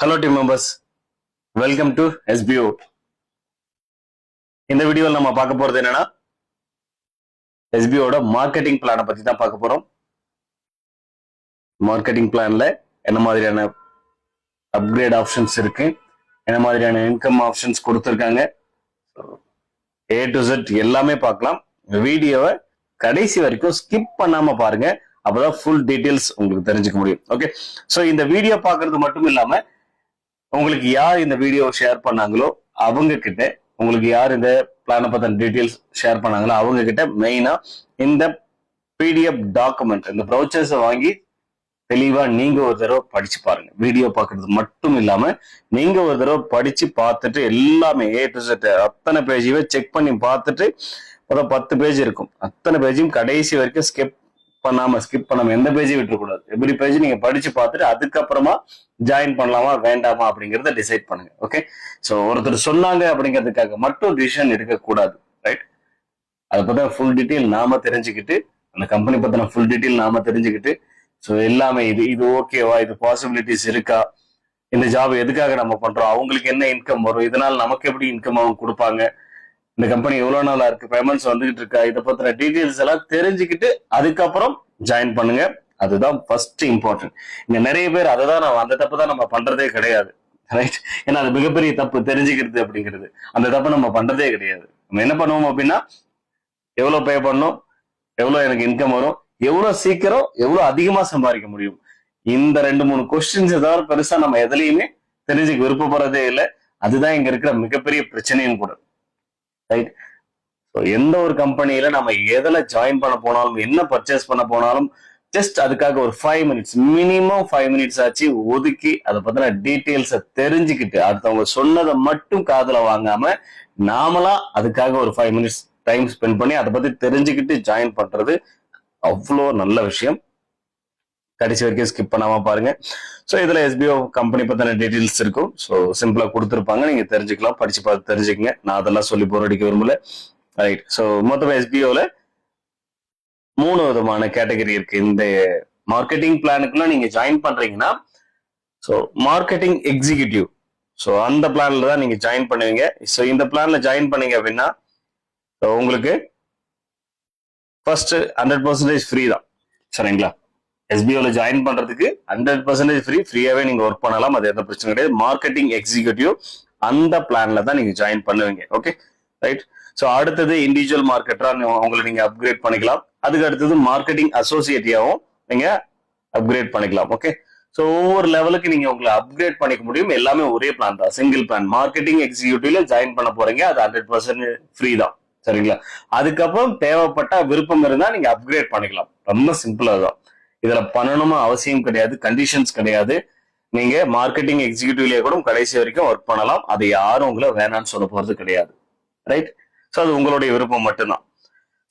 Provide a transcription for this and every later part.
Hello team members, welcome to SBO. இந்த வீடியோல நம்ம பார்க்க போறது என்னன்னா SBO மார்க்கெட்டிங் பிளானை பத்தி தான் பார்க்க போறோம். மார்க்கெட்டிங் பிளான்ல என்ன மாதிரியான அப்கிரேட் ஆப்ஷன்ஸ் இருக்கு, என்ன மாதிரியான இன்கம் ஆப்ஷன்ஸ் கொடுத்திருக்காங்க, A to Z எல்லாமே பார்க்கலாம். வீடியோவை கடைசி வரைக்கும் ஸ்கிப் பண்ணாம பாருங்க, அப்பதான் ஃபுல் டீடைல்ஸ் உங்களுக்கு தெரிஞ்சுக்க முடியும். ஓகே, சோ இந்த வீடியோ பார்க்கறது மட்டும் இல்லாம உங்களுக்கு யார் இந்த வீடியோ ஷேர் பண்ணாங்களோ அவங்க கிட்ட, உங்களுக்கு யார் இந்த பிளானை பத்தின டீடைல்ஸ் ஷேர் பண்ணாங்களோ அவங்க கிட்ட மெயினா இந்த PDF டாக்குமெண்ட், இந்த ப்ரௌச்சர்ஸை வாங்கி தெளிவா நீங்க ஒரு தடவை படிச்சு பாருங்க. வீடியோ பார்க்கறது மட்டும் இல்லாம நீங்க ஒரு தடவை படிச்சு பார்த்துட்டு எல்லாமே A to Z அத்தனை பேஜையும் செக் பண்ணி பார்த்துட்டு, ஒரு 10 பேஜ் இருக்கும், அத்தனை பேஜையும் கடைசி வரைக்கும் ஸ்கிப் பண்ணாம எந்த பேஜையும் விட்டுறக்கூடாது. எவ்ரி பேஜ் நீங்க படிச்சு பார்த்துட்டு அதுக்கப்புறமா ஜாயின் பண்ணலாமா வேண்டாமா அப்படிங்கறத டிசைட் பண்ணுங்க. ஓகே, சோ ஒருத்தர் சொன்னாங்க அப்படிங்கிறதுக்காக மட்டும் டிசிஷன் எடுக்கக்கூடாது. ரைட், அதை பத்தின ஃபுல் டீட்டெயில் நாம தெரிஞ்சுக்கிட்டு, அந்த கம்பெனி பத்தின ஃபுல் டீட்டெயில் நாம தெரிஞ்சுக்கிட்டு, ஸோ எல்லாமே இது ஓகேவா, இது பாசிபிலிட்டிஸ் இருக்கா, இந்த ஜாப் எதுக்காக நம்ம பண்றோம், அவங்களுக்கு என்ன இன்கம் வரும், இதனால நமக்கு எப்படி இன்கம் அவங்க கொடுப்பாங்க, இந்த கம்பெனி எவ்வளவு நாளா இருக்கு, பேமெண்ட்ஸ் வந்துகிட்டு இருக்கா, இதை பத்தின டீடைல்ஸ் எல்லாம் தெரிஞ்சுக்கிட்டு அதுக்கப்புறம் ஜாயின் பண்ணுங்க. அதுதான் ஃபர்ஸ்ட் இம்பார்ட்டன்ட். இங்க நிறைய பேர் அந்த தப்பு தான் நம்ம பண்றதே கிடையாது. ரைட், ஏன்னா அது மிகப்பெரிய தப்பு, தெரிஞ்சுக்கிறது அப்படிங்கிறது. அந்த தப்பு நம்ம பண்றதே கிடையாது. நம்ம என்ன பண்ணுவோம் அப்படின்னா, எவ்வளவு பே பண்ணணும், எவ்வளவு எனக்கு இன்கம் வரும், எவ்வளவு சீக்கிரம் எவ்வளவு அதிகமா சம்பாதிக்க முடியும், இந்த 2-3 கொஸ்டின்ஸ் ஏதாவது பெருசா நம்ம எதுலையுமே தெரிஞ்சுக்க விருப்பப்படுறதே இல்லை. அதுதான் இங்க இருக்கிற மிகப்பெரிய பிரச்சனையும் கூட. ரைட், எந்த ஒரு கம்பெனியில நம்ம எதுல ஜாயின் பண்ண போனாலும், என்ன பர்ச்சேஸ் பண்ண போனாலும், ஜஸ்ட் அதுக்காக ஒரு 5 மினிட்ஸ், மினிமம் 5 மினிட்ஸ் ஆச்சு ஒதுக்கி அதை பத்தின டீட்டெயில்ஸை தெரிஞ்சுக்கிட்டு, அடுத்தவங்க சொன்னதை மட்டும் காதுல வாங்காம நாமளா அதுக்காக ஒரு 5 மினிட்ஸ் டைம் ஸ்பெண்ட் பண்ணி அதை பத்தி தெரிஞ்சுக்கிட்டு ஜாயின் பண்றது அவ்வளோ நல்ல விஷயம். கடைசி வரைக்கும் ஸ்கிப் பண்ணாம பாருங்க. ஸோ இதுல SBO கம்பெனி பத்தின டீடைல்ஸ் இருக்கும். ஸோ சிம்பிளா கொடுத்துருப்பாங்க, நீங்க தெரிஞ்சுக்கலாம், படிச்சு பார்த்து தெரிஞ்சுக்கங்க. நான் அதெல்லாம் சொல்லி போர் அடிக்க விரும்பல. ரைட், ஸோ மொத்தம் SBOல 3 விதமான கேட்டகரி இருக்கு. இந்த மார்க்கெட்டிங் பிளானுக்குலாம் நீங்க ஜாயின் பண்றீங்கன்னா, ஸோ மார்க்கெட்டிங் எக்ஸிகியூட்டிவ், ஸோ அந்த பிளான்ல தான் நீங்க ஜாயின் பண்ணுவீங்க. ஸோ இந்த பிளான்ல ஜாயின் பண்ணீங்க அப்படின்னா உங்களுக்கு ஃபர்ஸ்ட் 100% ஃப்ரீ தான். சரிங்களா, SBOல ஜாயின் பண்றதுக்கு 100% ஃப்ரீயாவே நீங்க ஒர்க் பண்ணலாம், அது எந்த பிரச்சனை கிடையாது. மார்க்கெட்டிங் எக்ஸிகியூட்டிவ் அந்த பிளான்ல தான் நீங்க ஜாயின் பண்ணுவீங்க. Okay, right. ஸோ அடுத்தது இண்டிவிஜுவல் மார்க்கெட்டரா உங்களை நீங்க அப்கிரேட் பண்ணிக்கலாம். அதுக்கு அடுத்தது மார்க்கெட்டிங் அசோசியேட்டியாவும் நீங்க அப்கிரேட் பண்ணிக்கலாம். ஓகே, ஸோ ஒவ்வொரு லெவலுக்கு நீங்க உங்களை அப்கிரேட் பண்ணிக்க முடியும். எல்லாமே ஒரே பிளான் தான், சிங்கிள் பிளான். மார்க்கெட்டிங் எக்ஸிகியூட்டிவ்ல ஜாயின் பண்ண போறீங்க, அது 100% ஃப்ரீ தான். சரிங்களா, அதுக்கப்புறம் தேவைப்பட்ட விருப்பம் இருந்தா நீங்க அப்கிரேட் பண்ணிக்கலாம். ரொம்ப சிம்பிளா தான். இதுல பண்ணணுமா அவசியம் கிடையாது, கண்டிஷன்ஸ் கிடையாது. நீங்க மார்க்கெட்டிங் எக்ஸிகியூட்டிவ்லயே கூட கடைசி வரைக்கும் ஒர்க் பண்ணலாம். அது யாரும் உங்களை வேணான்னு சொல்ல போறது கிடையாது. ரைட், ஸோ அது உங்களுடைய விருப்பம் மட்டும்தான்.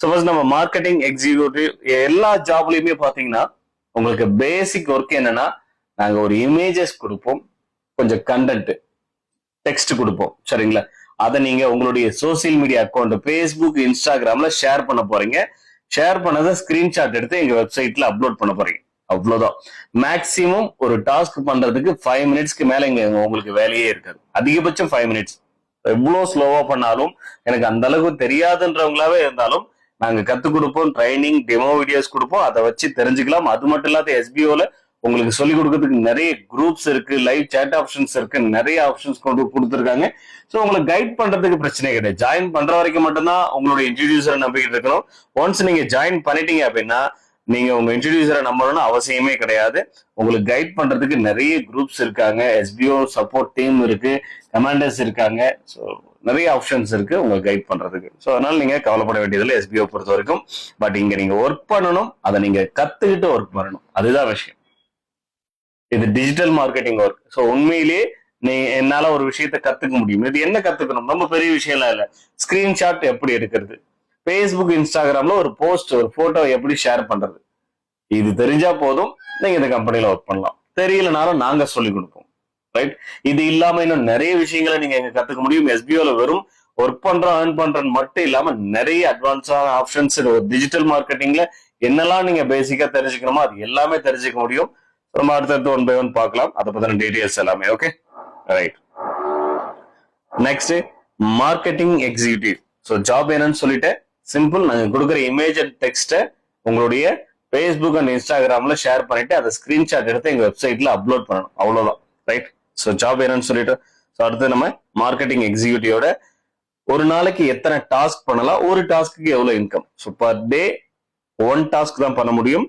ஸோ ஃபர்ஸ்ட் நம்ம மார்க்கெட்டிங் எக்ஸிகியூட்டிவ் எல்லா ஜாப்லயுமே பாத்தீங்கன்னா உங்களுக்கு பேசிக் ஒர்க் என்னன்னா, நாங்க ஒரு இமேஜஸ் கொடுப்போம், கொஞ்சம் கண்டென்ட் டெக்ஸ்ட் கொடுப்போம். சரிங்களா, அதை நீங்க உங்களுடைய சோசியல் மீடியா அக்கௌண்ட் Facebook, Instagramல ஷேர் பண்ண போறீங்க. ஷேர் பண்ணதை ஸ்கிரீன்ஷாட் எடுத்து எங்க வெப்சைட்ல அப்லோட் பண்ண போறீங்க. அவ்வளவுதான். மேக்சிமம் ஒரு டாஸ்க் பண்றதுக்கு 5 மினிட்ஸ்க்கு மேல இங்க உங்களுக்கு வேலையே இருக்காது. அதிகபட்சம் 5 மினிட்ஸ். எவ்வளவு ஸ்லோவா பண்ணாலும், எனக்கு அந்த அளவுக்கு தெரியாதுன்றவங்களாவே இருந்தாலும் நாங்க கத்துக் கொடுப்போம், ட்ரைனிங் டெமோ வீடியோஸ் கொடுப்போம், அதை வச்சு தெரிஞ்சுக்கலாம். அது மட்டும் இல்லாத SBOல உங்களுக்கு சொல்லிக் கொடுக்கறதுக்கு நிறைய குரூப்ஸ் இருக்கு, லைவ் சேட் ஆப்ஷன்ஸ் இருக்கு, நிறைய ஆப்ஷன்ஸ் கொடுத்துருக்காங்க. ஸோ உங்களுக்கு கைட் பண்றதுக்கு பிரச்சனை கிடையாது. ஜாயின் பண்ற வரைக்கும் மட்டும்தான் உங்களுடைய இன்ட்ரடியூசரை நம்பிக்கிட்டு இருக்கணும். ஒன்ஸ் நீங்க ஜாயின் பண்ணிட்டீங்க அப்படின்னா நீங்க உங்க இன்ட்ரடியூசரை நம்பணும்னு அவசியமே கிடையாது. உங்களுக்கு கைட் பண்றதுக்கு நிறைய குரூப்ஸ் இருக்காங்க, SBO சப்போர்ட் டீம் இருக்கு, கமாண்டர்ஸ் இருக்காங்க. ஸோ நிறைய ஆப்ஷன்ஸ் இருக்கு உங்களுக்கு கைட் பண்றதுக்கு. ஸோ அதனால நீங்க கவலைப்பட வேண்டியதில்லை SBO பொறுத்த வரைக்கும். பட் இங்க நீங்க ஒர்க் பண்ணணும், அதை நீங்க கத்துக்கிட்டு ஒர்க் பண்ணணும், அதுதான் விஷயம். இது டிஜிட்டல் மார்க்கெட்டிங் ஒர்க். ஸோ உண்மையிலேயே என்னால ஒரு விஷயத்த கத்துக்க முடியும். இது என்ன கத்துக்கணும், ரொம்ப பெரிய விஷயம் எல்லாம் இல்ல. ஸ்கிரீன்ஷாட் எப்படி எடுக்கிறது, Facebook, Instagramல ஒரு போஸ்ட், ஒரு போட்டோ எப்படி ஷேர் பண்றது, இது தெரிஞ்சா போதும், நீங்க இந்த கம்பெனில ஒர்க் பண்ணலாம். தெரியலனாலும் நாங்க சொல்லிக் கொடுப்போம். ரைட், இது இல்லாம இன்னும் நிறைய விஷயங்களை நீங்க எங்க கத்துக்க முடியும். SBOல வெறும் ஒர்க் பண்றோம், ஏர்ன் பண்றோம் மட்டும் இல்லாம நிறைய அட்வான்ஸான ஆப்ஷன்ஸ் டிஜிட்டல் மார்க்கெட்டிங்ல என்னெல்லாம் நீங்க பேசிக்கா தெரிஞ்சுக்கணுமோ அது எல்லாமே தெரிஞ்சுக்க முடியும். நம்ம அடுத்தடுத்து 1 by 1 பார்க்கலாம், அதை பத்தின டீடைல்ஸ் எல்லாமே. Okay. Right. Next marketing executive. So job என்னன்னு சொல்லிட்டு சிம்பிள், நாங்க கொடுக்குற இமேஜ் அண்ட் டெக்ஸ்ட்டை உங்களுடைய ஃபேஸ்புக் அண்ட் இன்ஸ்டாகிராம்ல ஷேர் பண்ணிட்டு அதை ஸ்கிரீன்ஷாட் எடுத்து எங்க வெப்சைட்ல அப்லோட் பண்ணணும், அவ்வளவுதான். ரைட். ஸோ ஜாப் என்னன்னு சொல்லிட்டு ஸோ அடுத்து நம்ம மார்க்கெட்டிங் எக்ஸிக்யூட்டிவோட ஒரு நாளைக்கு எத்தனை டாஸ்க் பண்ணலாம், ஒரு டாஸ்க்கு எவ்வளவு income. So per day 1 task தான் பண்ண முடியும்.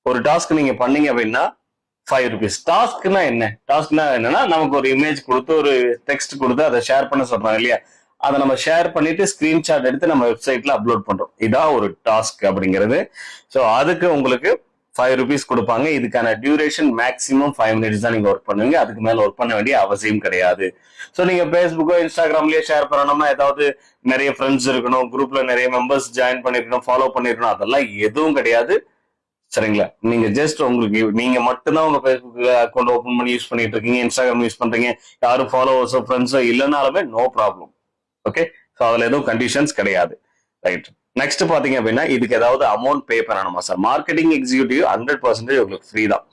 ஒரு டாஸ்க் நீங்க பண்ணீங்க அப்படின்னா 5 rupees. டாஸ்க்னா என்ன? டாஸ்க்னா என்னன்னா நமக்கு ஒரு இமேஜ் கொடுத்து ஒரு டெக்ஸ்ட் கொடுத்து அதை ஷேர் பண்ண சொல்றாங்க இல்லையா, அதை நம்ம ஷேர் பண்ணிட்டு ஸ்கிரீன்ஷாட் எடுத்து நம்ம வெப்சைட்ல அப்லோட் பண்றோம். இதான் ஒரு டாஸ்க் அப்படிங்கிறது. ஸோ அதுக்கு உங்களுக்கு 5 rupees கொடுப்பாங்க. இதுக்கான டியூரேஷன் மேக்ஸிமம் 5 minutes தான் நீங்க ஒர்க் பண்ணுவீங்க. அதுக்கு மேல ஒர்க் பண்ண வேண்டிய அவசியம் கிடையாது. ஸோ நீங்க ஃபேஸ்புக்கோ இன்ஸ்டாகிராம்லயோ ஷேர் பண்ணணும்னா ஏதாவது நிறைய ஃப்ரெண்ட்ஸ் இருக்கணும், குரூப்ல நிறைய மெம்பர்ஸ் ஜாயின் பண்ணிருக்கணும், ஃபாலோ பண்ணிருக்கணும், அதெல்லாம் எதுவும் கிடையாது. சரிங்களா? நீங்க ஜஸ்ட் உங்களுக்கு நீங்க மட்டும்தான் உங்க ஃபேஸ்புக் அக்கௌண்ட் ஓபன் பண்ணி யூஸ் பண்ணிட்டு இருக்கீங்க, இன்ஸ்டாகிராம் யூஸ் பண்றீங்க, யாரும் ஃபாலோவர்ஸோ ஃப்ரெண்ட்ஸோ இல்லைனாலுமே நோ ப்ராப்ளம். ஓகே. ஸோ அதுல எதுவும் கண்டிஷன்ஸ் கிடையாது. ரைட். நெக்ஸ்ட் பாத்தீங்க அப்படின்னா இதுக்கு ஏதாவது அமௌண்ட் பே பண்ணணுமா சார்? மார்க்கெட்டிங் எக்ஸிக்யூட்டிவ் 100% உங்களுக்கு ஃப்ரீ தான்.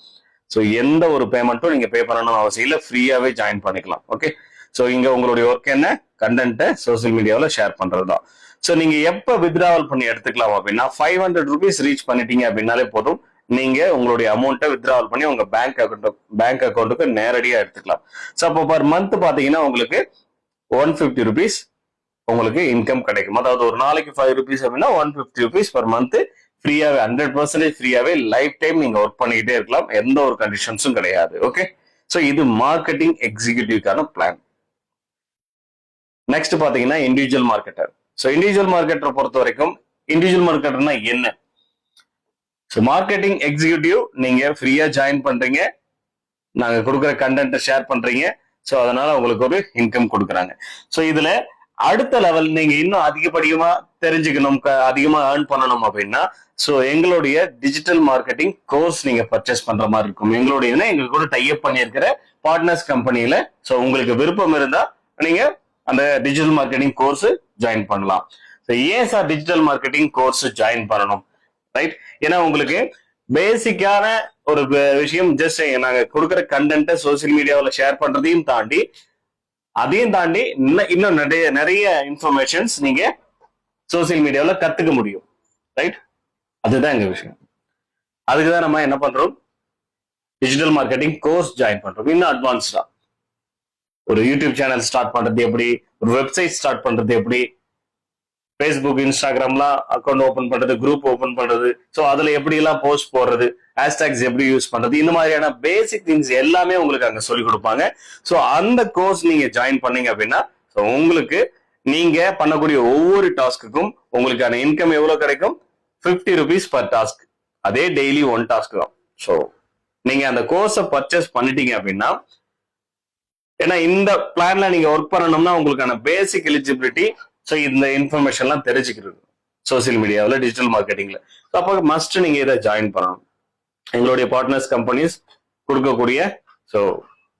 ஸோ எந்த ஒரு பேமெண்ட்டும் நீங்க பே பண்ணணும் அவசியம் இல்லை, ஃப்ரீயாவே ஜாயின் பண்ணிக்கலாம். ஓகே. ஸோ இங்க உங்களுடைய ஒர்க் என்ன, கண்டென்ட்டை சோசியல் மீடியாவில் ஷேர் பண்றது தான். ஸோ நீங்க எப்ப வித்ட்ராவல் பண்ணி எடுத்துக்கலாம் அப்படின்னா 500 rupees ரீச் பண்ணிட்டீங்க அப்படின்னாலே போதும், நீங்க உங்களுடைய அமௌண்ட்டை வித்ட்ராவல் பண்ணி உங்க பேங்க் அக்கௌண்ட்டுக்கு நேரடியா எடுத்துக்கலாம். ஸோ அப்போ பர் மந்த் பாத்தீங்கன்னா உங்களுக்கு 150 rupees உங்களுக்கு இன்கம் கிடைக்கும். அதாவது ஒரு நாளைக்கு 5 rupees அப்படின்னா 150 rupees பர் மந்த் ஃப்ரீயாவே 100% ஃப்ரீயாவே லைஃப் டைம் நீங்க ஒர்க் பண்ணிக்கிட்டே இருக்கலாம், எந்த ஒரு கண்டிஷன்ஸும் கிடையாது. ஓகே. ஸோ இது மார்க்கெட்டிங் எக்ஸிக்யூட்டிவ்க்கான பிளான். நெக்ஸ்ட் பாத்தீங்கன்னா individual marketer. So individual marketer பொறுத்த வரைக்கும் இண்டிவிஜுவல் மார்க்கெட்டர்னா என்ன? ஸோ மார்க்கெட்டிங் எக்ஸிக்யூட்டிவ் நீங்க ஃப்ரீயா ஜாயின் பண்றீங்க, நாங்க கொடுக்குற கண்டென்ட்டை ஷேர் பண்றீங்க. ஸோ அதனால உங்களுக்கு ஒரு இன்கம் கொடுக்குறாங்க. ஸோ இதுல அடுத்த லெவல் நீங்க இன்னும் அதிகப்படியமா தெரிஞ்சுக்கணும், அதிகமா ஏர்ன் பண்ணணும் அப்படின்னா ஸோ எங்களுடைய டிஜிட்டல் மார்க்கெட்டிங் கோர்ஸ் நீங்க பர்ச்சேஸ் பண்ற மாதிரி இருக்கும். எங்களுடைய எங்க கூட டைப் பண்ணியிருக்கிற பார்ட்னர்ஸ் கம்பெனியில. ஸோ உங்களுக்கு விருப்பம் இருந்தா நீங்க அந்த டிஜிட்டல் மார்க்கெட்டிங் கோர்ஸ் ஜாயின் பண்ணலாம். ஏன் sir digital marketing course join பண்ணணும்? ரைட். ஏன்னா உங்களுக்கு பேசிக்கான ஒரு விஷயம் ஜஸ்ட் நாங்க கொடுக்குற கண்டென்ட்டை சோசியல் மீடியாவில் ஷேர் பண்றதையும் தாண்டி அதையும் தாண்டி இன்னும் நிறைய இன்ஃபர்மேஷன்ஸ் நீங்க சோசியல் மீடியாவில் கத்துக்க முடியும். ரைட். அதுதான் எங்க விஷயம். அதுக்குதான் நம்ம என்ன பண்றோம், டிஜிட்டல் மார்க்கெட்டிங் கோர்ஸ் ஜாயின் பண்றோம். இன்னும் அட்வான்ஸ்டா ஒரு யூடியூப் சேனல் ஸ்டார்ட் பண்றது எப்படி, ஒரு வெப்சைட் ஸ்டார்ட் பண்றது எப்படி, ஃபேஸ்புக் இன்ஸ்டாகிராம்லாம் அக்கௌண்ட் ஓபன் பண்றது, குரூப் ஓபன் பண்றது, ஸோ அதுல எப்படி எல்லாம் போஸ்ட் போடுறது, ஹேஷ்டாக்ஸ் எப்படி யூஸ் பண்றது, இந்த மாதிரியான பேசிக் திங்ஸ் எல்லாமே உங்களுக்கு அங்க சொல்லி கொடுப்பாங்க. ஸோ அந்த கோர்ஸ் நீங்க ஜாயின் பண்ணீங்க அப்படின்னா ஸோ உங்களுக்கு நீங்க பண்ணக்கூடிய ஒவ்வொரு டாஸ்க்குக்கும் உங்களுக்கான இன்கம் எவ்வளவு கிடைக்கும், 50 rupees பர் டாஸ்க். அதே டெய்லி 1 டாஸ்க் தான். ஸோ நீங்க அந்த கோர்ஸை பர்ச்சேஸ் பண்ணிட்டீங்க அப்படின்னா, ஏன்னா இந்த பிளான்ல நீங்க ஒர்க் பண்ணணும்னா உங்களுக்கான பேசிக் எலிஜிபிலிட்டி, ஸோ இந்த இன்ஃபர்மேஷன் எல்லாம் தெரிஞ்சுக்கிறது சோசியல் மீடியாவில் டிஜிட்டல் மார்க்கெட்டிங்ல. அப்போ மஸ்ட் நீங்க இதை ஜாயின் பண்ணணும். எங்களுடைய பார்ட்னர்ஸ் கம்பெனிஸ் கொடுக்கக்கூடிய ஸோ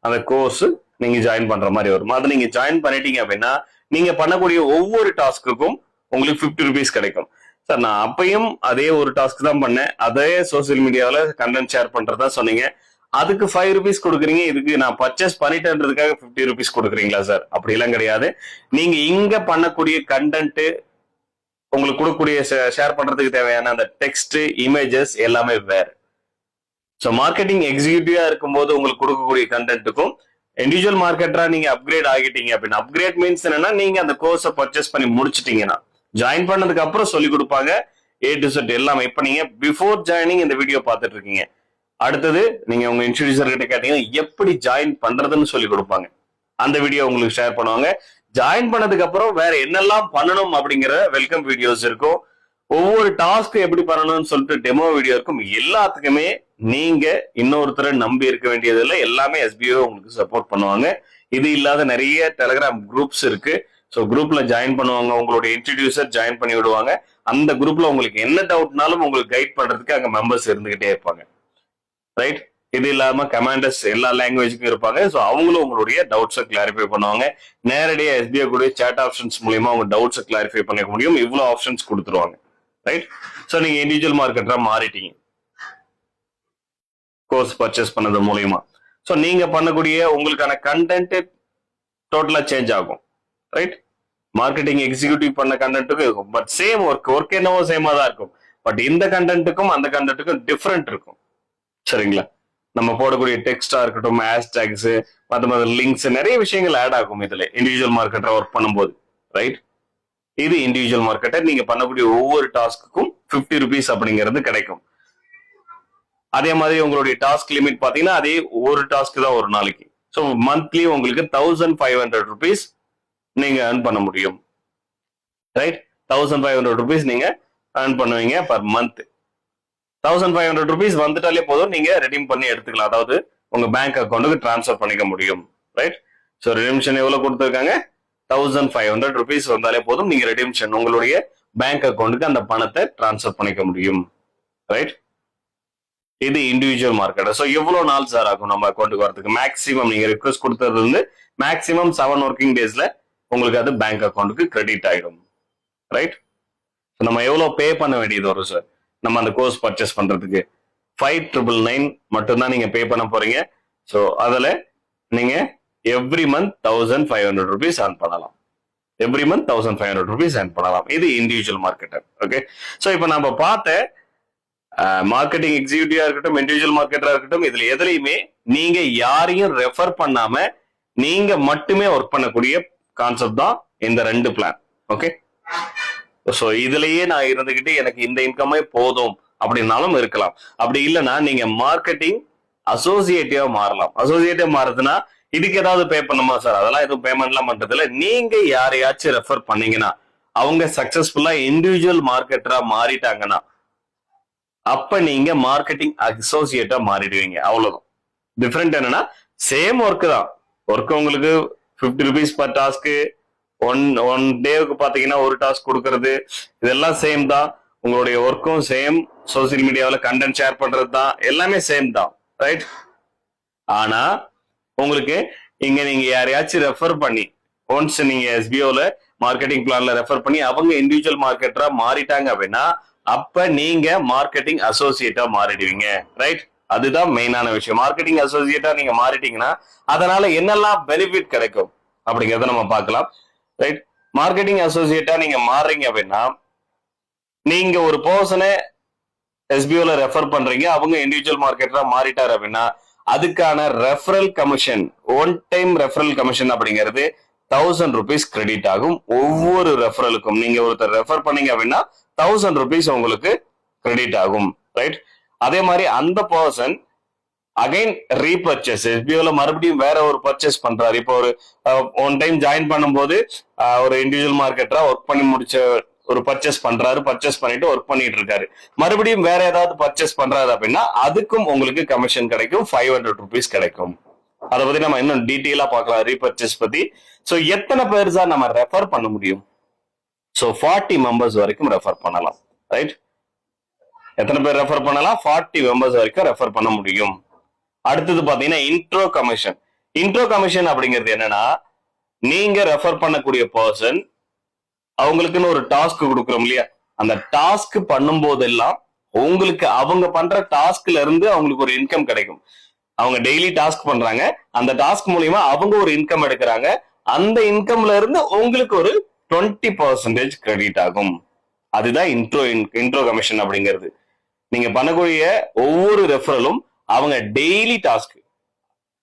அந்த கோர்ஸ் நீங்க ஜாயின் பண்ற மாதிரி வரும். அதை நீங்க ஜாயின் பண்ணிட்டீங்க அப்படின்னா நீங்க பண்ணக்கூடிய ஒவ்வொரு டாஸ்க்குக்கும் உங்களுக்கு 50 rupees கிடைக்கும். சார் நான் அப்பயும் அதே ஒரு டாஸ்க் தான் பண்ணேன், அதே சோசியல் மீடியாவில் கண்டென்ட் ஷேர் பண்றதா சொன்னீங்க, அதுக்கு 5 rupees கொடுக்குறீங்க, இதுக்கு நான் பர்ச்சேஸ் பண்ணிட்டேன்றதுக்காக 50 rupees கொடுக்குறீங்களா சார்? அப்படி எல்லாம் கிடையாது. நீங்க இங்க பண்ணக்கூடிய கண்டென்ட், உங்களுக்கு கொடுக்கக்கூடிய ஷேர் பண்றதுக்கு தேவையான அந்த டெக்ஸ்ட், இமேஜஸ் எல்லாமே வேற. ஸோ மார்க்கெட்டிங் எக்ஸிக்யூட்டிவா இருக்கும்போது உங்களுக்கு கொடுக்கக்கூடிய கண்டென்ட்டுக்கும் இண்டிவிஜுவல் மார்க்கெட்டரா நீங்க அப்கிரேட் ஆகிட்டீங்க அப்படின்னா, அப்கிரேட் மீன்ஸ் என்னன்னா நீங்க அந்த கோர்ஸை பர்ச்சேஸ் பண்ணி முடிச்சிட்டீங்கன்னா ஜாயின் பண்ணதுக்கு அப்புறம் சொல்லி கொடுப்பாங்க A to Z எல்லாமே. இப்ப நீங்க பிஃபோர் ஜாயினிங் இந்த வீடியோ பார்த்துட்டு இருக்கீங்க, அடுத்தது நீங்க உங்க இன்ட்ரடியூசர் கிட்ட கேட்டீங்கன்னா எப்படி ஜாயின் பண்றதுன்னு சொல்லி கொடுப்பாங்க. அந்த வீடியோ உங்களுக்கு ஷேர் பண்ணுவாங்க. ஜாயின் பண்ணதுக்கு அப்புறம் வேற என்னெல்லாம் பண்ணணும் அப்படிங்கிற வெல்கம் வீடியோஸ் இருக்கும். ஒவ்வொரு டாஸ்க் எப்படி பண்ணணும்னு சொல்லிட்டு டெமோ வீடியோ இருக்கும். எல்லாத்துக்குமே நீங்க இன்னொருத்தரை நம்பி இருக்க வேண்டியது இல்லை, எல்லாமே SBO உங்களுக்கு சப்போர்ட் பண்ணுவாங்க. இது இல்லாத நிறைய டெலிகிராம் குரூப்ஸ் இருக்கு. ஸோ குரூப்ல ஜாயின் பண்ணுவாங்க, உங்களுடைய இன்ட்ரடியூசர் ஜாயின் பண்ணி விடுவாங்க. அந்த குரூப்ல உங்களுக்கு என்ன டவுட்னாலும் உங்களுக்கு கைட் பண்றதுக்கு அங்க மெம்பர்ஸ் இருந்துகிட்டே இருப்பாங்க. ரைட். இது இல்லாம கமாண்டர்ஸ் எல்லா லாங்குவேஜுக்கும் இருப்பாங்க. ஸோ அவங்களும் உங்களுடைய டவுட்ஸை கிளாரிஃபை பண்ணுவாங்க. நேரடியாக SBO கூட சேட் ஆப்ஷன்ஸ் மூலியமா உங்க டவுட்ஸை கிளாரிஃபை பண்ணிக்க முடியும். இவ்வளவு ஆப்ஷன்ஸ் கொடுத்துருவாங்க. ரைட். ஸோ நீங்க இண்டிவிஜுவல் மார்க்கெட்டரா மாறிட்டீங்க கோர்ஸ் பர்ச்சேஸ் பண்ணது மூலியமா. ஸோ நீங்க பண்ணக்கூடிய உங்களுக்கான கண்டென்ட் டோட்டலா சேஞ்ச் ஆகும். ரைட்? மார்க்கெட்டிங் எக்ஸிக்யூட்டிவ் பண்ண கண்டென்ட்டுக்கும் இருக்கும், பட் சேம் ஒர்க் என்னவோ சேமா தான் இருக்கும். பட் இந்த கண்டென்ட்டுக்கும் அந்த கண்டென்ட்டுக்கும் டிஃப்ரெண்ட் இருக்கும். சரிங்களா? நம்ம போடக்கூடிய டெக்ஸ்டா இருக்கட்டும், ஹேஷ்டேக்ஸ், மற்ற லிங்க்ஸ், நிறைய விஷயங்கள் ஆட் ஆகும் இதுல இண்டிவிஜுவல் மார்க்கெட்டர் ஒர்க் பண்ணும்போது. ரைட்? இது இண்டிவிஜுவல் மார்க்கெட்டர் நீங்க பண்ணக்கூடிய ஒவ்வொரு டாஸ்க்குக்கும் 50 rupees அப்படிங்கிறது கிடைக்கும். அதே மாதிரி உங்களுடைய டாஸ்க் லிமிட் பாத்தீங்கன்னா அதே ஒரு டாஸ்க் தான் ஒரு நாளைக்கு. ஸோ மந்த்லி உங்களுக்கு 1500 rupees நீங்க earn பண்ண முடியும். ரைட்? 1500 rupees நீங்க earn பண்ணுவீங்க பர் மந்த். 1500 rupees வந்துட்டாலே போதும், நீங்க ரெடீம் பண்ணி எடுத்துக்கலாம். அதாவது உங்க பேங்க் அக்கௌண்ட்டுக்கு டிரான்ஸ்ஃபர் பண்ணிக்க முடியும். ரைட்? ஸோ ரெடிம்ஷன் எவ்வளவு கொடுத்துருக்காங்க? 1500 rupees வந்தாலே போதும், நீங்க ரெடிம்ஷன் உங்களுடைய பேங்க் அக்கௌண்ட்டுக்கு அந்த பணத்தை டிரான்ஸ்ஃபர் பண்ணிக்க முடியும். ரைட்? இது இண்டிவிஜுவல் மார்க்கெட். ஸோ எவ்வளவு நாள் சார் ஆகும் நம்ம அக்கௌண்ட்டுக்கு வரதுக்கு? மேக்ஸிமம் நீங்க ரிக்வஸ்ட் கொடுத்தது வந்து மேக்ஸிமம் 7 working daysல உங்களுக்கு அது பேங்க் அக்கௌண்ட்டுக்கு கிரெடிட் ஆயிடும். ரைட்? நம்ம எவ்வளவு பே பண்ண வேண்டியது வரும் சார் நம்ம அந்த கோர்ஸ் பர்ச்சேஸ் பண்றதுக்கு? 5999 மட்டும்தான் நீங்க பே பண்ண போறீங்க. ஸோ அதுல நீங்க எவ்ரி மந்த் 1500 rupees earn பண்ணலாம். எவ்ரி மந்த் 1500 rupees earn பண்ணலாம். இது இண்டிவிஜுவல் மார்க்கெட்டர். ஓகே. ஸோ இப்போ நம்ம பார்த்த மார்க்கெட்டிங் எக்ஸிக்யூட்டிவா இருக்கட்டும், இண்டிவிஜுவல் மார்க்கெட்டரா இருக்கட்டும், இதுல எதுலையுமே நீங்க யாரையும் ரெஃபர் பண்ணாம நீங்க மட்டுமே ஒர்க் பண்ணக்கூடிய கான்செப்ட் தான் இந்த 2 பிளான். ஓகே. ஸோ இதுலயே நான் இருந்துகிட்டு எனக்கு இந்த இன்கமே போதும் அப்படின்னாலும் இருக்கலாம். அப்படி இல்லைன்னா நீங்க மார்க்கெட்டிங் அசோசியேட்டிவா மாறலாம். அசோசியேட்டிவா மாறுதுன்னா இதுக்கு ஏதாவது பே பண்ணுமா சார்? அதெல்லாம் எதுவும் பேமெண்ட்லாம் பண்றது இல்லை. நீங்க யாரையாச்சும் ரெஃபர் பண்ணீங்கன்னா அவங்க சக்சஸ்ஃபுல்லா இண்டிவிஜுவல் மார்க்கெட்டரா மாறிட்டாங்கன்னா அப்ப நீங்க மார்க்கெட்டிங் அசோசியேட்டா மாறிடுவீங்க. அவ்வளவுதான். டிஃபரெண்ட் என்னன்னா சேம் ஒர்க் தான். ஒர்க் உங்களுக்கு 50 rupees பர் டாஸ்க்கு, ஒன் டேவுக்கு பாத்தீங்கன்னா ஒரு டாஸ்க் கொடுக்கறது, இதெல்லாம் சேம் தான். உங்களுடைய ஒர்க்கும் சேம், சோசியல் மீடியாவில் கண்டென்ட் ஷேர் பண்றது தான், எல்லாமே சேம் தான். ரைட்? ஆனா உங்களுக்கு இங்க நீங்க யாரையாச்சும் ரெஃபர் பண்ணி, ஒன்ஸ் நீங்க எஸ்பிஓல மார்க்கெட்டிங் பிளான்ல ரெஃபர் பண்ணி அவங்க இண்டிவிஜுவல் மார்க்கெட்டரா மாறிட்டாங்க அப்படின்னா அப்ப நீங்க மார்க்கெட்டிங் அசோசியேட்டா மாறிடுவீங்க. ரைட்? அதுதான் மெயினான விஷயம். மார்க்கெட்டிங் அசோசியேட்டா நீங்க மாறிட்டீங்கன்னா அதனால என்னெல்லாம் பெனிஃபிட் கிடைக்கும் அப்படிங்கறத நம்ம பார்க்கலாம். ரைட்? மார்க்கெட்டிங் அசோசியேட்டா நீங்க மாறுறீங்க அப்படின்னா நீங்க ஒரு பர்சனை எஸ்பிஓல ரெஃபர் பண்றீங்க, அவங்க இண்டிவிஜுவல் மார்க்கெட்டரா மாறிட்டாரு அப்படின்னா அதுக்கான referral commission, one time referral commission அப்படிங்கிறது 1000 rupees கிரெடிட் ஆகும். ஒவ்வொரு ரெஃபரலுக்கும் நீங்க ஒருத்தர் ரெஃபர் பண்ணீங்க அப்படின்னா 1000 rupees உங்களுக்கு கிரெடிட் ஆகும். ரைட்? அதே மாதிரி அந்த பர்சன் அகைன் ரீபர்ச்சேஸ், எஸ்பிஓல மறுபடியும் வேற ஒரு பர்ச்சேஸ் பண்றாரு. இப்போ ஒரு ஒன் டைம் ஜாயின் பண்ணும்போது ஒரு இண்டிவிஜுவல் மார்க்கெட்டரா ஒர்க் பண்ணி முடிச்ச ஒரு பர்ச்சேஸ் பண்றாரு, பர்ச்சேஸ் பண்ணிட்டு ஒர்க் பண்ணிட்டு இருக்காரு, மறுபடியும் வேற ஏதாவது பர்ச்சேஸ் பண்றாரு அப்படின்னா அதுக்கும் உங்களுக்கு கமிஷன் கிடைக்கும், 500 rupees கிடைக்கும். அதை பத்தி நம்ம இன்னும் டீட்டெயிலா பார்க்கலாம் ரீபர்ச்சேஸ் பத்தி. ஸோ எத்தனை பேர் தான் நம்ம ரெஃபர் பண்ண முடியும்? ஸோ 40 members வரைக்கும் ரெஃபர் பண்ணலாம். ரைட்? எத்தனை பேர் ரெஃபர் பண்ணலாம்? 40 members வரைக்கும் ரெஃபர் பண்ண முடியும். அடுத்தது பாத்தீங்கன்னா இன்ட்ரோ கமிஷன். இன்ட்ரோ கமிஷன் அப்படிங்கிறது என்னன்னா நீங்க ரெஃபர் பண்ணக்கூடிய பர்சன் அவங்களுக்குன்னு ஒரு டாஸ்க் கொடுக்குறோம் இல்லையா, அந்த டாஸ்க் பண்ணும் போதெல்லாம் உங்களுக்கு அவங்க பண்ற டாஸ்க்ல இருந்து அவங்களுக்கு ஒரு இன்கம் கிடைக்கும். அவங்க டெய்லி டாஸ்க் பண்றாங்க, அந்த டாஸ்க் மூலியமா அவங்க ஒரு இன்கம் எடுக்கிறாங்க, அந்த இன்கம்ல இருந்து உங்களுக்கு ஒரு 20% கிரெடிட் ஆகும். அதுதான் இன்ட்ரோ கமிஷன் அப்படிங்கிறது. நீங்க பண்ணக்கூடிய ஒவ்வொரு ரெஃபரலும் அவங்க டெய்லி டாஸ்க்,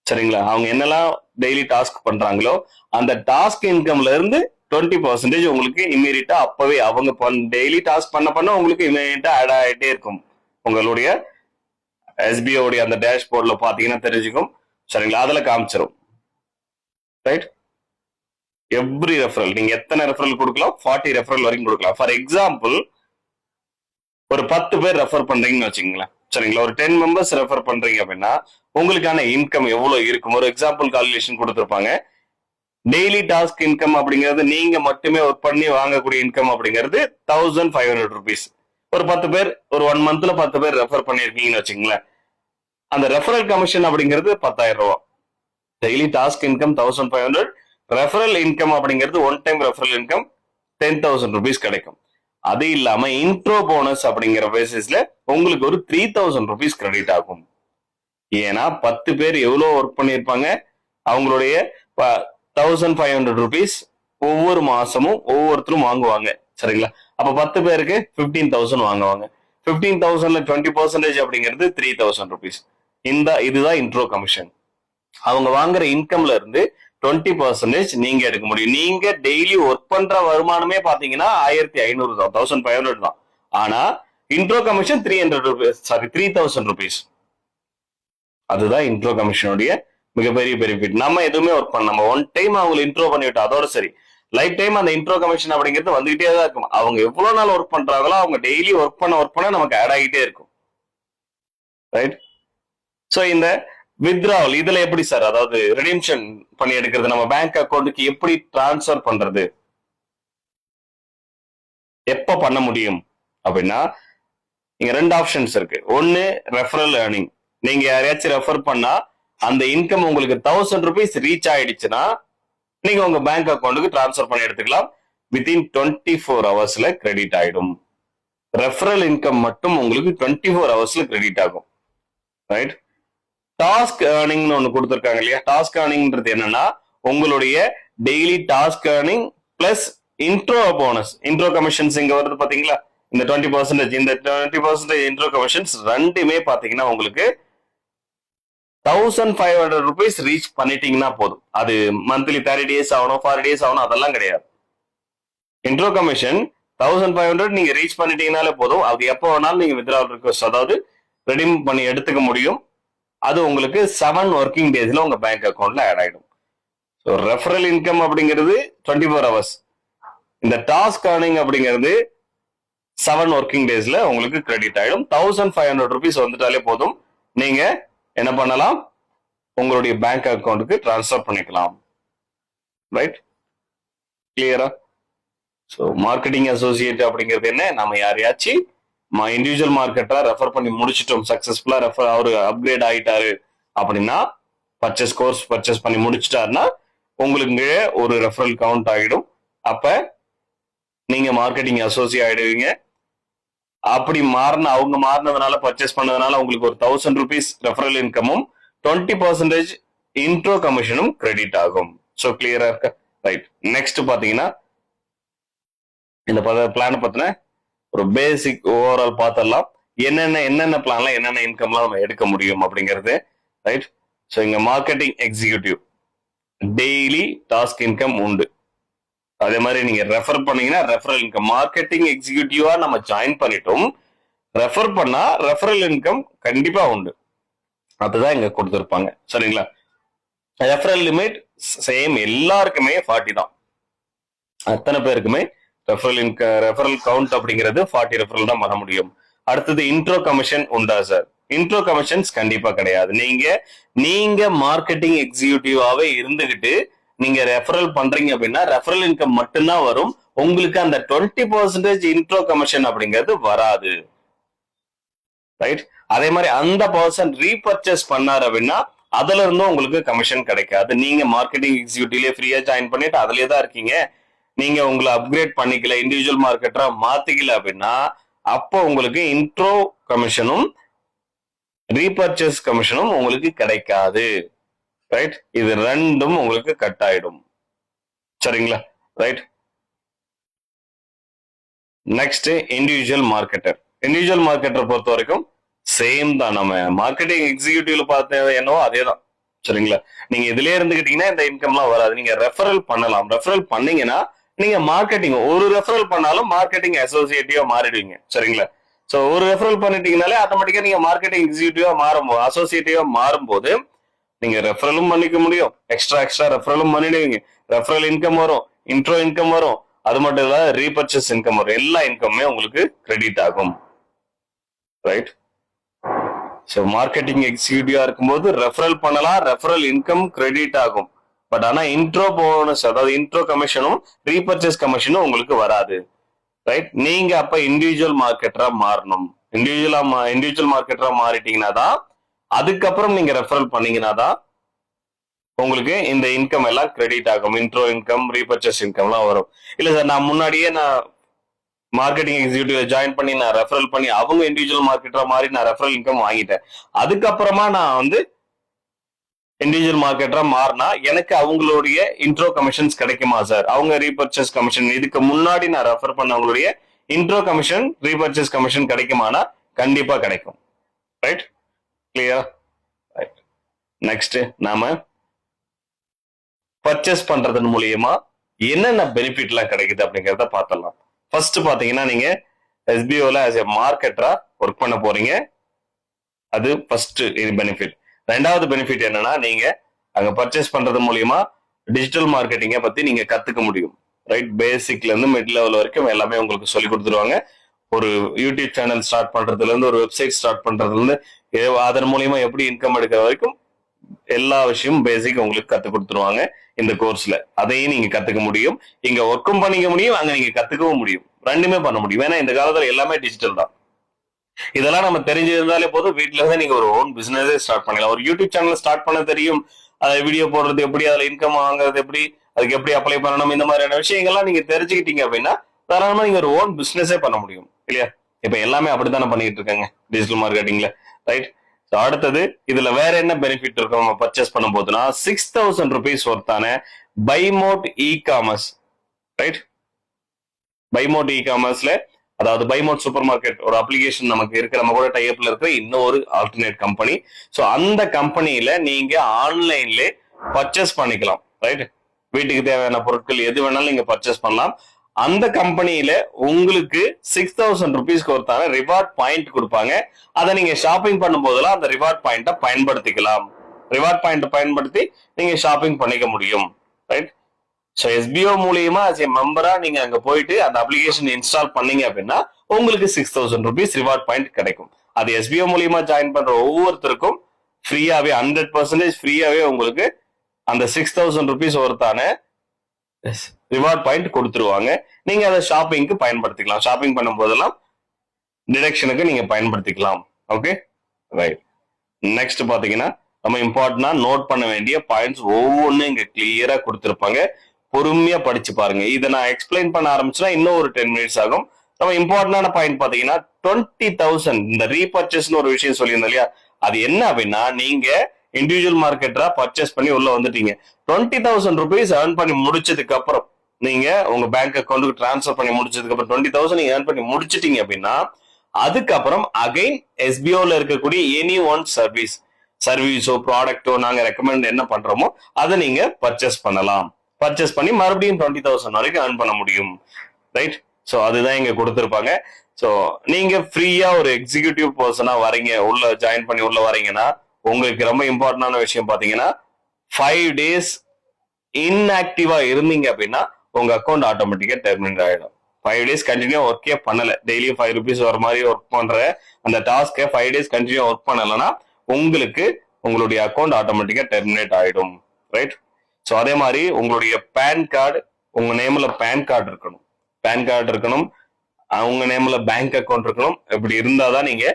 சரிங்களா, அவங்க என்னெல்லாம் டெய்லி டாஸ்க் பண்றாங்களோ அந்த டாஸ்க் இன்கம்ல இருந்து 20% உங்களுக்கு இமீடியட்டா அப்பவே அவங்க டெய்லி டாஸ்க் பண்ண உங்களுக்கு இமீடியட்டா ஆட் ஆகிட்டே இருக்கும். உங்களுடைய எஸ்பிஓ அந்த டேஷ்போர்ட்ல பாத்தீங்கன்னா தெரிஞ்சுக்கும். சரிங்களா? அதுல காமிச்சிடும். ரைட்? எவ்ரி ரெஃபரல் நீங்க எத்தனை ரெஃபரல் கொடுக்கலாம்? 40 ரெஃபரல் வரைக்கும் கொடுக்கலாம். ஃபார் எக்ஸாம்பிள் ஒரு 10 பேர் ரெஃபர் பண்றீங்கன்னு வச்சுக்கோங்களேன். சரிங்களா? ஒரு 10 members ரெஃபர் பண்றீங்க அப்படின்னா உங்களுக்கான இன்கம் எவ்வளவு இருக்கும்? ஒரு எக்ஸாம்பிள் கால்குலேஷன் கொடுத்துருப்பாங்க. டெய்லி டாஸ்க் இன்கம் அப்படிங்கிறது நீங்க மட்டுமே ஒர்க் பண்ணி வாங்கக்கூடிய இன்கம் அப்படிங்கிறது 1500 rupees. ஒரு 10 பேர் ஒரு 1 monthல 10 பேர் ரெஃபர் பண்ணிருக்கீங்கன்னு வச்சுக்கோங்களேன். அந்த ரெஃபரல் கமிஷன் அப்படிங்கிறது 10,000 ரூபாய். Daily task income 1500, referral income அப்படிங்கிறது one time referral income 10,000 rupees கிடைக்கும். அது இல்லாம இன்ட்ரோ போனஸ் அப்படிங்கிற பேசிஸ்ல உங்களுக்கு ஒரு 3000 rupees கிரெடிட் ஆகும். ஏன்னா 10 பேர் எவ்வளவு ஒர்க் பண்ணியிருப்பாங்க, அவங்களுடைய 1500 rupees ஒவ்வொரு மாசமும் ஒவ்வொருத்தரும் வாங்குவாங்க. சரிங்களா? அப்ப 10 பேருக்கு 15,000 வாங்குவாங்க. 15,000ல 20% அப்படிங்கிறது 3,000 rupees. இதுதான் இன்ட்ரோ கமிஷன். அவங்க வாங்குற இன்கம்ல இருந்து 20% நீங்க எடுக்க முடியும். நீங்க டெய்லி ஒர்க் பண்ற வருமானமே பாத்தீங்கன்னா 1500 தான், 1500 தான். ஆனா இன்ட்ரோ கமிஷன் 300 rupees, 3,000 rupees. அதுதான் இன்ட்ரோ கமிஷனுடைய மிகப்பெரிய பெனிஃபிட். நம்ம எதுவுமே ஒர்க் பண்ண, நம்ம ஒன் டைம் அவங்களை இன்ட்ரோ பண்ணிவிட்டோம், அதோட சரி. லைஃப் டைம் அந்த இன்ட்ரோ கமிஷன் அப்படிங்கிறது வந்துகிட்டே தான் இருக்கும். அவங்க எவ்வளவு நாள் ஒர்க் பண்றாங்களோ அவங்க டெய்லி ஒர்க் பண்ண நமக்கு ஆட் ஆகிட்டே இருக்கும். ரைட்? சோ இந்த வித்ட்ராவல் இதுல எப்படி சார், அதாவது ரிடீம்ஷன் பண்ணி எடுக்கிறது, நம்ம பேங்க் அக்கௌண்ட்டுக்கு எப்படி டிரான்ஸ்ஃபர் பண்றது, எப்ப பண்ண முடியும் அப்படின்னா, இங்க 2 ஆப்ஷன்ஸ் இருக்கு. ஒன்னு ரெஃபரல் ஏர்னிங். நீங்க யாரையாச்சும் ரெஃபர் பண்ணா அந்த இன்கம் உங்களுக்கு 1000 rupees ரீச் ஆயிடுச்சுன்னா நீங்க உங்க பேங்க் அக்கௌண்ட்டுக்கு டிரான்ஸ்ஃபர் பண்ணி எடுத்துக்கலாம். வித்தின் 24 ஹவர்ஸ்ல கிரெடிட் ஆயிடும். ரெஃபரல் இன்கம் மட்டும் உங்களுக்கு 24 ஹவர்ஸ்ல கிரெடிட் ஆகும். ரைட்? டாஸ்க் ஏர்னிங்னு ஒண்ணு கொடுத்துருக்காங்க இல்லையா? டாஸ்க் ஏர்னிங்ன்றது என்னன்னா, உங்களுடைய daily task earning plus intro bonus. Intro commissions இங்க வருது பாத்தீங்களா? இந்த 20%, இந்த 20% இன்ட்ரோ கமிஷன்ஸ் ரெண்டுமே பாத்தீங்கன்னா உங்களுக்கு 1500 rupees ரீச் பண்ணிட்டீங்கன்னா போதும். அது மந்த்லி 30 days ஆகணும், 40 days ஆகணும், அதெல்லாம் கிடையாது. இன்ட்ரோ கமிஷன் 1500 நீங்க ரீச் பண்ணிட்டீங்கனாலே போதும். அது எப்போ வேணாலும் நீங்க வித்ட்ராவல் ரிக்வெஸ்ட், அதாவது ரெடீம் பண்ணி எடுத்துக்க முடியும். அது உங்களுக்கு 7 working daysல உங்க பேங்க் அக்கௌண்ட்ல ஆட் ஆயிடும். ஸோ ரெஃபரல் இன்கம் அப்படிங்கிறது 24 hours. இந்த டாஸ்க் ஏர்னிங் அப்படிங்கிறது 7 working daysல உங்களுக்கு கிரெடிட் ஆயிடும். 1500 rupees வந்துட்டாலே போதும். நீங்க என்ன பண்ணலாம், உங்களுடைய பேங்க் அக்கௌண்ட்டுக்கு டிரான்ஸ்ஃபர் பண்ணிக்கலாம். ரைட்? கிளியரா? ஸோ மார்க்கெட்டிங் அசோசியேட் அப்படிங்கிறது என்ன, நம்ம யாரையாச்சும் இண்டிவிஜுவல் மார்க்கெட்டரா ரெஃபர் பண்ணி முடிச்சிட்டோம், சக்சஸ்ஃபுல்லா அவரு அப்கிரேட் ஆயிட்டாரு அப்படின்னா, கோர்ஸ் பர்ச்சேஸ் பண்ணி முடிச்சிட்டாருன்னா உங்களுக்கு ஒரு ரெஃபரல் கவுண்ட் ஆகிடும். அப்ப நீங்க மார்க்கெட்டிங் அசோசியேட் ஆயிடுவீங்க. அப்படி அவங்க மாறினதுனால, பர்ச்சேஸ் பண்ணதுனால உங்களுக்கு ஒரு 1000 rupees ரெஃபரல் இன்கமும் 20% இன்ட்ரோ கமிஷனும் கிரெடிட் ஆகும். சோ கிளியரா இருக்க? ரைட். நெக்ஸ்ட் பாத்தீங்கன்னா, இந்த பிளான் பத்தின ஒரு பேசிக் ஓவரால் பார்த்தரலாம். என்னென்ன பிளான்ல என்னென்ன இன்கம்லாம் நம்ம எடுக்க முடியும் அப்படிங்கிறது. ரைட்? சோ இங்க marketing executive daily task income உண்டு. அதே மாதிரி நீங்க ரெஃபர் பண்ணீங்கன்னா ரெஃபரல் இன்கம். மார்க்கெட்டிங் எக்ஸிக்யூட்டிவா நம்ம ஜாயின் பண்ணிட்டோம், ரெஃபர் பண்ணா ரெஃபரல் இன்கம் கண்டிப்பா உண்டு. அதுதான் இங்க கொடுத்துருப்பாங்க. சரிங்களா? ரெஃபரல் லிமிட் சேம், எல்லாருக்குமே 40 தான். அத்தனை பேருக்குமே ரெஃபரல் கவுண்ட் அப்படிங்கிறது 40 ரெஃபரல் தான் பண்ண முடியும். அடுத்தது இன்ட்ரோ கமிஷன் உண்டா சார்? இன்ட்ரோ கமிஷன்ஸ் கண்டிப்பா கிடையாது. நீங்க மார்க்கெட்டிங் எக்ஸிக்யூட்டிவாவே இருந்துகிட்டு நீங்க ரெஃபரல் பண்றீங்க அப்படின்னா ரெஃபரல் இன்கம் மட்டும்தான் வரும். உங்களுக்கு அந்த 20% இன்ட்ரோ கமிஷன் அப்படிங்கிறது வராது. ரைட்? அதே மாதிரி அந்த பர்சன் ரீபர்ச்சேஸ் பண்ணாரு அப்படின்னா அதுல இருந்தும் உங்களுக்கு கமிஷன் கிடைக்காது. நீங்க மார்க்கெட்டிங் எக்ஸிக்யூட்டிவ்லயே ஃப்ரீயா ஜாயின் பண்ணிட்டு அதுலயே தான் இருக்கீங்க, நீங்க உங்களை அப்கிரேட் பண்ணிக்கல, இண்டிவிஜுவல் மார்க்கெட்டரா மாத்திக்கல அப்படின்னா அப்போ உங்களுக்கு இன்ட்ரோ கமிஷனும் ரீபர்ச்சேஸ் கமிஷனும் உங்களுக்கு கிடைக்காது. ரைட்? இது ரெண்டும் உங்களுக்கு கட் ஆயிடும். சரிங்களா? Right. Next individual marketer. Individual marketer பொறுத்த வரைக்கும் சேம் தான். நம்ம மார்க்கெட்டிங் எக்ஸிக்யூட்டிவ்ல பார்த்தது என்னவோ அதே தான். சரிங்களா? நீங்க இதுலயே இருந்துகிட்டீங்கன்னா இந்த இன்கம்லாம் வராது. நீங்க ரெஃபரல் பண்ணலாம். ரெஃபரல் பண்ணீங்கன்னா நீங்க மார்க்கெட்டிங், ஒரு ரெஃபரல் பண்ணாலும் மார்க்கெட்டிங் அசோசியேட்டிவா மாறிடுவீங்க. சரிங்களா? சோ ஒரு ரெஃபரல் பண்ணிட்டீங்கனாலே ஆட்டோமேட்டிக்கா நீங்க மார்க்கெட்டிங் எக்ஸிக்யூட்டிவா அசோசியேட்டிவா மாறும்போது நீங்க ரெஃபரலும் பண்ணிக்க முடியும், எக்ஸ்ட்ரா ரெஃபரலும் பண்ணிடுவீங்க. ரெஃபரல் இன்கம் வரும், இன்ட்ரோ இன்கம் வரும், அது மட்டும் இல்ல ரீபர்ச்சேஸ் இன்கம் வரும். எல்லா இன்கமுமே உங்களுக்கு கிரெடிட் ஆகும். ரைட்? சோ மார்க்கெட்டிங் எக்ஸிக்யூட்டிவா இருக்கும்போது ரெஃபரல் பண்ணலாம், ரெஃபரல் இன்கம் கிரெடிட் ஆகும். பட் ஆனா இன்ட்ரோ போனஸ், அதாவது இன்ட்ரோ கமிஷனும் ரீபர்ச்சேஸ் கமிஷனும் உங்களுக்கு வராது. ரைட்? நீங்க அப்ப இண்டிவிஜுவல் மார்க்கெட்டரா மாறணும். இண்டிவிஜுவல் மார்க்கெட்டரா மாறிட்டீங்கன்னா தான், அதுக்கப்புறம் நீங்க ரெஃபரல் பண்ணீங்கன்னா தான் உங்களுக்கு இந்த இன்கம் எல்லாம் கிரெடிட் ஆகும். இன்ட்ரோ இன்கம், ரீபர்ச்சேஸ் இன்கம்லாம் வரும். இல்ல சார், நான் முன்னாடியே மார்க்கெட்டிங் எக்ஸிக்யூட்டிவ் ஜாயின் பண்ணி நான் ரெஃபரல் பண்ணி அவங்க இண்டிவிஜுவல் மார்க்கெட்டரா மாறி நான் ரெஃபரல் இன்கம் வாங்கிட்டேன். அதுக்கப்புறமா நான் வந்து இண்டிவிஜுவல் மார்க்கெட்டரா மாறினா எனக்கு அவங்களுடைய இன்ட்ரோ கமிஷன்ஸ் கிடைக்குமா சார்? அவங்க ரீபர்ச்சேஸ் கமிஷன், இதுக்கு முன்னாடி நான் ரெஃபர் பண்ணவங்களுடைய இன்ட்ரோ கமிஷன் ரீபர்ச்சேஸ் கமிஷன் கிடைக்குமானா கண்டிப்பா கிடைக்கும். Right, clear? ரைட். நெக்ஸ்ட் நாம பர்ச்சேஸ் பண்றதன் மூலியமா என்னென்ன பெனிஃபிட் எல்லாம் கிடைக்குது அப்படிங்கறத பார்த்தலாம். ஃபர்ஸ்ட் பாத்தீங்கன்னா நீங்க எஸ்பிஓல ஆஸ் எ மார்க்கெட்டரா ஒர்க் பண்ண போறீங்க. அது ஃபர்ஸ்ட் பெனிஃபிட். ரெண்டாவது பெனிஃபிட் என்னன்னா நீங்க அங்க பர்ச்சேஸ் பண்றது மூலியமா டிஜிட்டல் மார்க்கெட்டிங்கை பத்தி நீங்க கத்துக்க முடியும். ரைட், பேசிக்ல இருந்து மிட் லெவல் வரைக்கும் எல்லாமே உங்களுக்கு சொல்லி கொடுத்துருவாங்க. ஒரு யூடியூப் சேனல் ஸ்டார்ட் பண்றதுல இருந்து ஒரு வெப்சைட் ஸ்டார்ட் பண்றதுல இருந்து அதன் மூலியமா எப்படி இன்கம் எடுக்கிற வரைக்கும் எல்லா விஷயமும் பேசிக் உங்களுக்கு கத்து கொடுத்துருவாங்க இந்த கோர்ஸ்ல. அதையும் நீங்க கத்துக்க முடியும், இங்க ஒர்க்கும் பண்ணிக்க முடியும், அங்க நீங்க கத்துக்கவும் முடியும், ரெண்டுமே பண்ண முடியும். ஏன்னா இந்த காலத்துல எல்லாமே டிஜிட்டல் தான். இதெல்லாம் நம்ம தெரிஞ்சிருந்தாலே போதும், வீட்டுல இருந்து நீங்க ஒரு ஓன் பிசினஸே ஸ்டார்ட் பண்ணலாம். ஒரு யூடியூப் சேனல் ஸ்டார்ட் பண்ண தெரியும், அதை வீடியோ போடுறது எப்படி, அதுல இன்கம் வாங்குறது எப்படி, அதுக்கு எப்படி அப்ளை பண்ணணும், இந்த மாதிரியான விஷயங்கள்லாம் நீங்க தெரிஞ்சுக்கிட்டீங்க அப்படின்னா தாராளமா நீங்க ஒரு ஓன் பிசினஸே பண்ண முடியும் இல்லையா? இப்ப எல்லாமே அப்படித்தானே பண்ணிட்டு இருக்காங்க டிஜிட்டல் மார்க்கெட்டிங்ல. ரைட். அடுத்தது இதுல வேற என்ன பெனிஃபிட் இருக்கும் நம்ம பர்ச்சேஸ் பண்ணும் போதுனா 6000 rupees ஒர்த்தான பைமோட் இ காமர்ஸ். ரைட், பைமோட் இ காமர்ஸ்ல, அதாவது பைமோட் சூப்பர் மார்க்கெட் ஒரு அப்ளிகேஷன் நமக்கு இருக்கு, நம்ம கூட டைப்ல இருக்கிற இன்னொரு ஆல்டர்னேட் கம்பெனி. சோ அந்த கம்பெனியில நீங்க ஆன்லைன்ல பர்ச்சேஸ் பண்ணிக்கலாம். ரைட், வீட்டுக்கு தேவையான பொருட்கள் எது வேணாலும் நீங்க பர்ச்சேஸ் பண்ணலாம். அந்த கம்பெனியில உங்களுக்கு 6000 rupees ஒருத்தான ரிவார்ட் பாயிண்ட் கொடுப்பாங்க. அதை நீங்க ஷாப்பிங் பண்ணும் போதெல்லாம் அந்த ரிவார்ட் பாயிண்ட பயன்படுத்திக்கலாம். ரிவார்ட் பாயிண்ட் பயன்படுத்தி நீங்க ஷாப்பிங் பண்ணிக்க முடியும். ரைட். சோ எஸ்பிஓ மூலியமா as a மெம்பரா நீங்க அங்க போயிட்டு அந்த அப்ளிகேஷன் இன்ஸ்டால் பண்ணீங்க அப்படின்னா உங்களுக்கு 6000 rupees ரிவார்ட் பாயிண்ட் கிடைக்கும். அது எஸ்பிஓ மூலியமா ஜாயின் பண்ற ஒவ்வொருத்தருக்கும் ஃப்ரீயாவே 100% ஃப்ரீயாவே உங்களுக்கு அந்த 6000 rupees ஒருத்தான ரிவார்ட் பாயிண்ட் கொடுத்துருவாங்க. நீங்க அதை ஷாப்பிங்க்கு பயன்படுத்திக்கலாம். ஷாப்பிங் பண்ணும் போதெல்லாம் டிடக்ஷனுக்கு நீங்க பயன்படுத்திக்கலாம். Okay, right. நெக்ஸ்ட் பாத்தீங்கன்னா நம்ம இம்பார்ட்டன்டா நோட் பண்ண வேண்டிய பாயிண்ட்ஸ் ஒவ்வொன்றும் இங்க கிளியரா கொடுத்துருப்பாங்க. பொறுமையா படிச்சு பாருங்க. இதை நான் எக்ஸ்பிளைன் பண்ண ஆரம்பிச்சுன்னா இன்னும் ஒரு 10 minutes ஆகும். நம்ம இம்பார்ட்டன்டான பாயிண்ட் பாத்தீங்கன்னா 20,000 இந்த ரீபர்ச்சேஸ்னு ஒரு விஷயம் சொல்லியிருந்தோம் இல்லையா? அது என்ன அப்படின்னா நீங்க இண்டிவிஜுவல் மார்க்கெட்டரா பர்ச்சேஸ் பண்ணி உள்ள வந்துட்டீங்க. 20,000 rupees ஏர்ன் பண்ணி முடிச்சதுக்கு அப்புறம் நீங்க உங்க பேங்க் அக்கௌண்ட்டுக்கு டிரான்ஸ்ஃபர் பண்ணி முடிச்சதுக்கு அப்புறம் 20,000 நீங்க ஏர்ன் பண்ணி முடிச்சிட்டீங்க அப்படின்னா அதுக்கப்புறம் அகைன் எஸ்பிஓல இருக்கக்கூடிய எனி ஒன் சர்வீஸோ ப்ராடக்டோ நாங்க ரெக்கமெண்ட் என்ன பண்றோமோ அதை நீங்க பர்ச்சேஸ் பண்ணலாம். பர்ச்சேஸ் பண்ணி மறுபடியும் 20,000 வரைக்கும் ஏர்ன் பண்ண முடியும். ரைட். சோ அதுதான் இங்க கொடுத்துருப்பாங்க. சோ நீங்க ஃப்ரீயா ஒரு எக்ஸிகியூட்டிவ் பர்சனா வரீங்க, உள்ள ஜாயின் பண்ணி உள்ள வரீங்கன்னா உங்களுக்கு ரொம்ப இம்பார்ட்டன்டான விஷயம் பாத்தீங்கன்னா 5 days இன்ஆக்டிவா இருந்தீங்க அப்படின்னா உங்க அக்கௌண்ட் ஆட்டோமேட்டிக்கா டெர்மினேட் ஆயிடும். 5 days கண்டினியூ ஒர்க்கே பண்ணல, டெய்லியும் 5 rupees வர மாதிரி ஒர்க் பண்ற அந்த டாஸ்க்கை 5 days கண்டினியூ ஒர்க் பண்ணலன்னா உங்களுக்கு உங்களுடைய அக்கௌண்ட் ஆட்டோமேட்டிக்கா டெர்மினேட் ஆயிடும். ரைட். ஸோ அதே மாதிரி உங்களுடைய பேன் கார்டு, உங்க நேம்ல பேன் கார்டு இருக்கணும், பேன் கார்டு இருக்கணும், அவங்க நேம்ல பேங்க் அக்கௌண்ட் இருக்கணும். இப்படி இருந்தாதான் நீங்க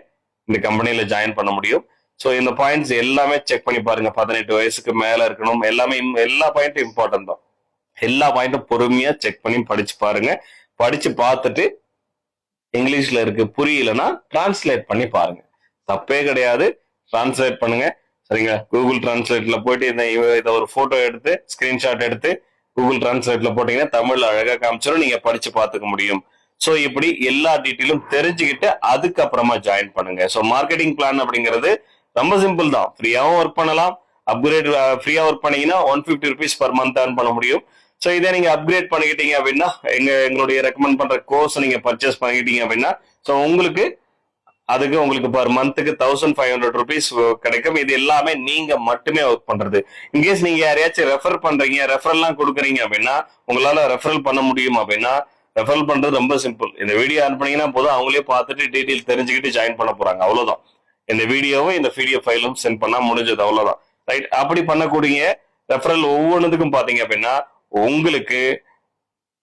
இந்த கம்பெனில ஜாயின் பண்ண முடியும். ஸோ இந்த பாயிண்ட்ஸ் எல்லாமே செக் பண்ணி பாருங்க. 18 வயசுக்கு மேல இருக்கணும். எல்லாமே எல்லா பாயிண்ட்டும் இம்பார்ட்டன்ட் தான். எல்லா பாயிண்ட்டும் பொறுமையா செக் பண்ணி படிச்சு பாருங்க. படிச்சு பார்த்துட்டு இங்கிலீஷ்ல இருக்கு புரியலன்னா டிரான்ஸ்லேட் பண்ணி பாருங்க, தப்பே கிடையாது. டிரான்ஸ்லேட் பண்ணுங்க. சரிங்களா? கூகுள் டிரான்ஸ்லேட்ல போயிட்டு இதை ஒரு போட்டோ எடுத்து ஸ்கிரீன்ஷாட் எடுத்து கூகுள் டிரான்ஸ்லேட்ல போட்டீங்கன்னா தமிழ்ல அழகா காமிச்சிடும், நீங்க படிச்சு பார்த்துக்க முடியும். சோ இப்படி எல்லா டீட்டெயிலும் தெரிஞ்சுக்கிட்டு அதுக்கப்புறமா ஜாயின் பண்ணுங்க. சோ மார்க்கெட்டிங் பிளான் அப்படிங்கிறது ரொம்ப சிம்பிள் தான். ஃப்ரீயாவும் ஒர்க் பண்ணலாம். அப்கிரேட் ஃப்ரீயா ஒர்க் பண்ணீங்கன்னா 150 rupees per month ஏர்ன் பண்ண முடியும். சோ இதே நீங்க அப்கிரேட் பண்ணிக்கிட்டீங்க அப்படின்னா எங்களுடைய ரெக்கமெண்ட் பண்ற கோர்ஸ் நீங்க பர்ச்சேஸ் பண்ணிக்கிட்டீங்க அப்படின்னா சோ உங்களுக்கு பர் மந்த்துக்கு 1500 rupees கிடைக்கும். இது எல்லாமே நீங்க மட்டுமே ஒர்க் பண்றது. இன்கேஸ் நீங்க யாரையாச்சும் ரெஃபர் பண்றீங்க, ரெஃபரெல்லாம் கொடுக்குறீங்க அப்படின்னா உங்களால ரெஃபரல் பண்ண முடியும் அப்படின்னா ரெஃபரல் பண்றது ரொம்ப சிம்பிள். இந்த வீடியோ ஆன் பண்ணீங்கன்னா போதும், அவங்களே பார்த்துட்டு டீட்டெயில் தெரிஞ்சுக்கிட்டு ஜாயின் பண்ண போறாங்க. அவ்வளவுதான். இந்த வீடியோவும் இந்த பிடிஎஃப் ஃபைலும் சென்ட் பண்ணா முடிஞ்சது, அவ்வளவுதான். ரைட். அப்படி பண்ணக்கூடிய ரெஃபரல் ஒவ்வொன்றுக்கும் பாத்தீங்க அப்படின்னா உங்களுக்கு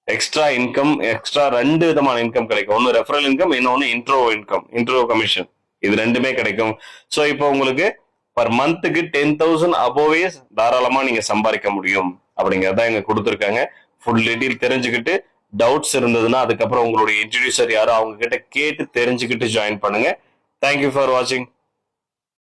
எக்ஸ்ட்ரா இன்கம், எக்ஸ்ட்ரா 2 விதமான இன்கம் கிடைக்கும். ஒன்னு ரெஃபரல் இன்கம், இன்னொன்னு இன்ட்ரோ கமிஷன். இது ரெண்டுமே கிடைக்கும். சோ இப்போ உங்களுக்கு பர் மந்த்துக்கு 10,000 அபோவே தாராளமா நீங்க சம்பாதிக்க முடியும் அப்படிங்கறத இங்க கொடுத்துருக்காங்க. ஃபுல் டீட்டெயில் தெரிஞ்சுக்கிட்டு டவுட்ஸ் இருந்ததுன்னா அதுக்கப்புறம் உங்களுடைய இன்ட்ரடியூசர் யாரோ அவங்க கிட்ட கேட்டு தெரிஞ்சுக்கிட்டு ஜாயின் பண்ணுங்க. தேங்க்யூ ஃபார் வாட்சிங்.